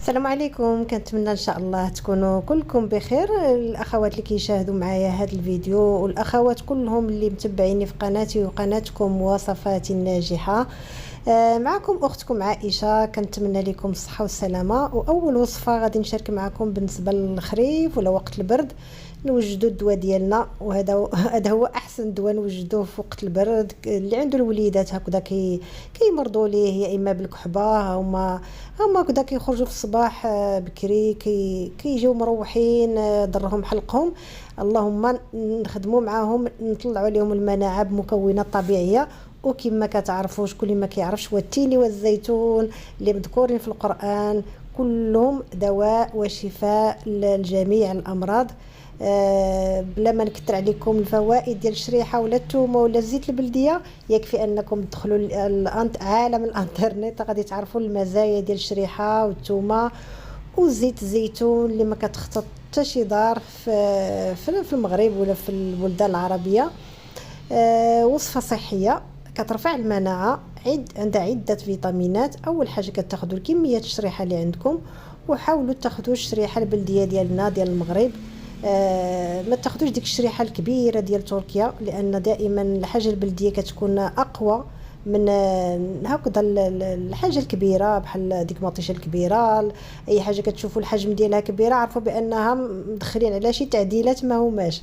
السلام عليكم. كنتمنى ان شاء الله تكونوا كلكم بخير، الاخوات اللي كيشاهدوا معايا هذا الفيديو والاخوات كلهم اللي متبعيني في قناتي وقناتكم وصفات الناجحه. معكم اختكم عائشه، كنتمنى لكم الصحه والسلامه. واول وصفه غادي نشارك معكم بالنسبه للخريف ولا وقت البرد نوجدوا الدواء ديالنا، وهذا هذا هو احسن دواء نوجدوه في وقت البرد. اللي عنده الوليدات هكذا كيمرضوا ليه، يا اما بالكحبه هما هكذا كيخرجوا في الصباح بكري كيجيو مروحين ضرهم حلقهم. اللهم نخدموا معاهم نطلعوا عليهم المناعه بمكونات طبيعيه. وكما كتعرفوا شكون ما كيعرفش، والتين والزيتون اللي مذكورين في القرآن كلهم دواء وشفاء لجميع الامراض. بلا ما نكثر عليكم الفوائد ديال الشريحه ولا الثومه ولا الزيت البلديه، يكفي انكم تدخلوا عالم الانترنت غادي تعرفوا المزايا ديال الشريحه والثومه وزيت الزيتون اللي ما كتخطط حتى شي دار في المغرب ولا في البلدان العربيه. وصفه صحيه كترفع المناعه، عندها عده فيتامينات. اول حاجه كتاخذوا كميه الشريحه اللي عندكم، وحاولوا تاخذوا الشريحه البلديه ديالنا ديال المغرب. ما تاخذوش ديك الشريحه الكبيره ديال تركيا، لان دائما الحاجه البلديه كتكون اقوى من هكذا الحاجه الكبيره، بحال ديك مطيشه الكبيره. اي حاجه كتشوفوا الحجم ديالها كبيره عرفوا بانها مدخلين على شي تعديلات ما هماش.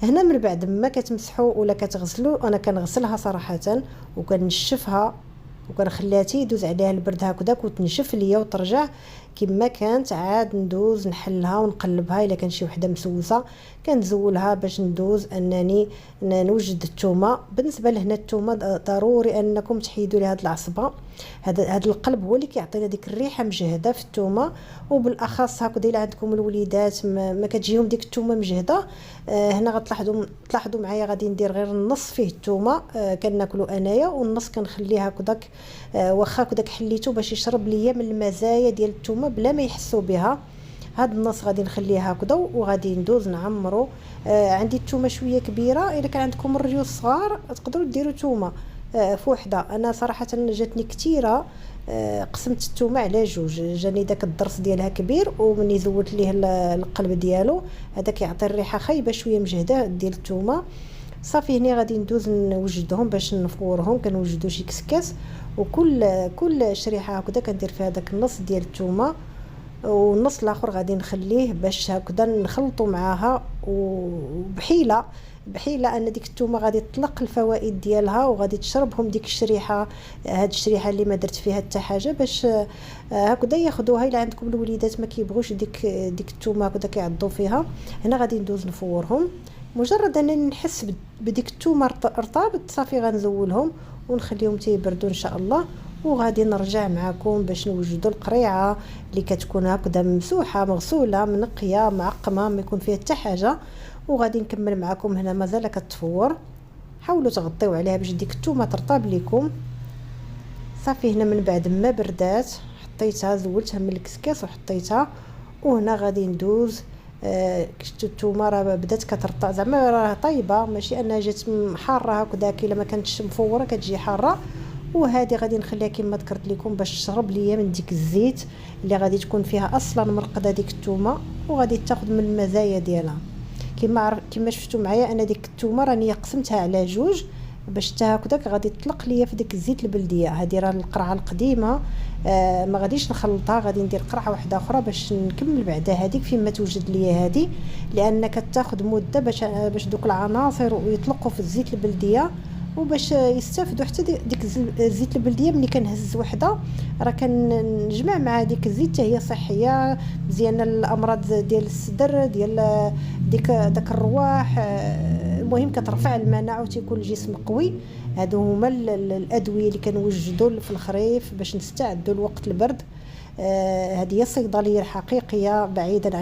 هنا من بعد ما كتمسحوا ولا كتغسلوا، انا كنغسلها صراحه وكنشفها وكنخليها يدوز عليها البرد هكذاك وتنشف ليا وترجع كما كانت. عاد ندوز نحلها ونقلبها، الا كان شي وحده مسوسه كنزولها باش ندوز انني نوجد الثومه. بالنسبه لهنا الثومه ضروري انكم تحيدوا لي هاد العصبه، هذا القلب هو اللي كيعطينا ديك الريحه مجهده في الثومه. وبالاخص هكذا الا عندكم الوليدات ما كتجيهم ديك الثومه مجهده، هنا تلاحظوا معايا غادي ندير غير النص فيه الثومه كناكلوا انايا، والنص كنخليه هكذاك واخا هكذاك حليته باش يشرب ليا من المزايا ديال الثومه بلا ما يحسوا بها. هاد النص غادي نخليه هكذا وغادي ندوز نعمرو. عندي الثومه شويه كبيره، الا كان عندكم الريوس صغار تقدروا ديروا ثومه في وحده. انا صراحه جاتني كثيره، قسمت الثومه على جوج، جاني داك الضرس ديالها كبير ومني زودت ليه القلب ديالو هذا كيعطي الريحه خايبه شويه مجهده ديال الثومه. صافي هنا غادي ندوز نوجدهم باش نفورهم. كنوجدوا شي كسكاس، وكل شريحه هكذا كندير فيها داك النص ديال الثومه، والنص الاخر غادي نخليه باش هكذا نخلطوا معاها. بحيله ان ديك الثومه غادي تطلق الفوائد ديالها وغادي تشربهم ديك الشريحه. هاد الشريحه اللي ما درت فيها حتى حاجه باش هكذا ياخذوها. الا عندكم الوليدات ما كيبغوش ديك الثومه هكذا كيعضوا فيها، هنا غادي ندوز نفورهم. مجرد انني نحس بديك الثومه ارطابت صافي غنزولهم ونخليهم تيبردوا ان شاء الله. وغادي نرجع معكم باش نوجدوا القريعه اللي كتكون هكذا ممسوحه مغسوله منقيه معقمه ما يكون فيها حتى حاجه. وغادي نكمل معكم. هنا مازال كتفور، حاولوا تغطيو عليها باش ديك الثومه ترطب لكم. صافي هنا من بعد ما بردات حطيتها، زولتها من الكسكاس وحطيتها. وهنا غادي ندوز كشتو الثومه راه بدات كترطب، زعما راه طيبه، ماشي انها جات حاره هكذاك. الا ما كانتش مفوره كتجي حاره. وهذه غادي نخليها كما ذكرت لكم باش تشرب ليا من ديك الزيت اللي غادي تكون فيها اصلا مرقده ديك الثومه، وغادي تاخذ من المزايا ديالها. كما شفتوا معايا انا ديك الثومه راني قسمتها على جوج باش حتى هكذاك غادي تطلق ليا في ديك الزيت البلديه. هذه راه القرعه القديمه، ما غاديش نخلطها، غادي ندير قرعه واحده اخرى باش نكمل بعدا هذيك فيما توجد ليا هذه، لان كتاخذ مده باش دوك العناصر ويطلقوا في الزيت البلديه وباش يستافدوا. حتى ديك الزيت البلديه ملي كنهز وحده راه كنجمع مع ديك الزيت حتى هي صحيه مزيانه الامراض ديال الصدر ديال داك الرواح. المهم كترفع المناعه وتيكون الجسم قوي. هادو هما الادويه اللي كنوجدوا في الخريف باش نستعدوا لوقت البرد. هذه هي الصيدليه الحقيقيه بعيدا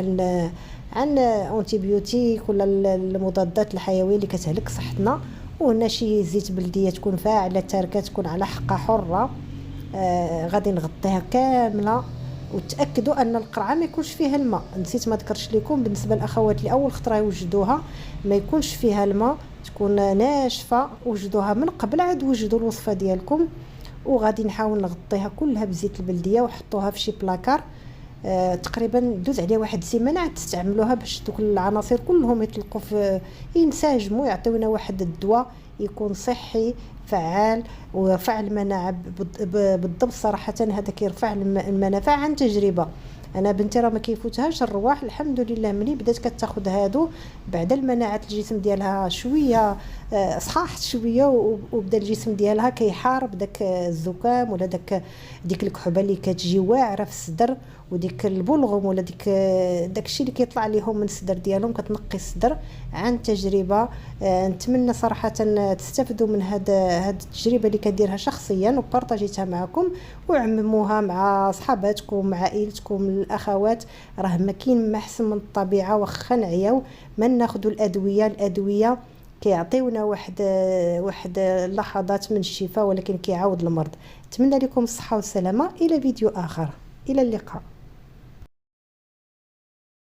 عن انتيبيوتيك ولا المضادات الحيويه اللي كتهلك صحتنا. وهنا شي زيت بلديه تكون فاعله، تاركه تكون على حقه حره. غادي نغطيها كامله وتاكدوا ان القرعه ما يكونش فيها الماء. نسيت ما ذكرتش لكم بالنسبه للاخوات اللي اول خطره يوجدوها ما يكونش فيها الماء، تكون ناشفه. وجدوها من قبل عاد وجدوا الوصفه ديالكم. وغادي نحاول نغطيها كلها بزيت البلديه وحطوها في شي بلاكار تقريبا دوز عليها واحد السيمانه عاد تستعملوها باش دوك العناصر كلهم يطلقوا في ينسجموا، يعطيونا واحد الدواء يكون صحي فعال ويرفع المناعه بالضبط. صراحه هذا كيرفع المناعه عن تجربه. انا بنتي راه ما كيفوتهاش الرواح الحمد لله، ملي بدات كتاخذ هادو بعد المناعه الجسم ديالها شويه صحاحت شويه وبدا الجسم ديالها كيحارب داك الزكام ولا ديك الكحبه اللي كتجي واعره في الصدر وديك البلغم ولا داكشي اللي كيطلع لهم من الصدر ديالهم، كتنقي الصدر. عن تجربه نتمنى صراحه تستافدوا من هاد التجربه اللي كديرها شخصيا وبارطاجيتها معكم، وعمموها مع صحاباتكم مع عائلتكم الاخوات. راه ما كاين ما احسن من الطبيعه، واخا نعياو ما ناخذوا الادويه كيعطيونا واحد لحظات من الشفاء ولكن كيعاود المرض. نتمنى لكم الصحه والسلامه، الى فيديو اخر، الى اللقاء.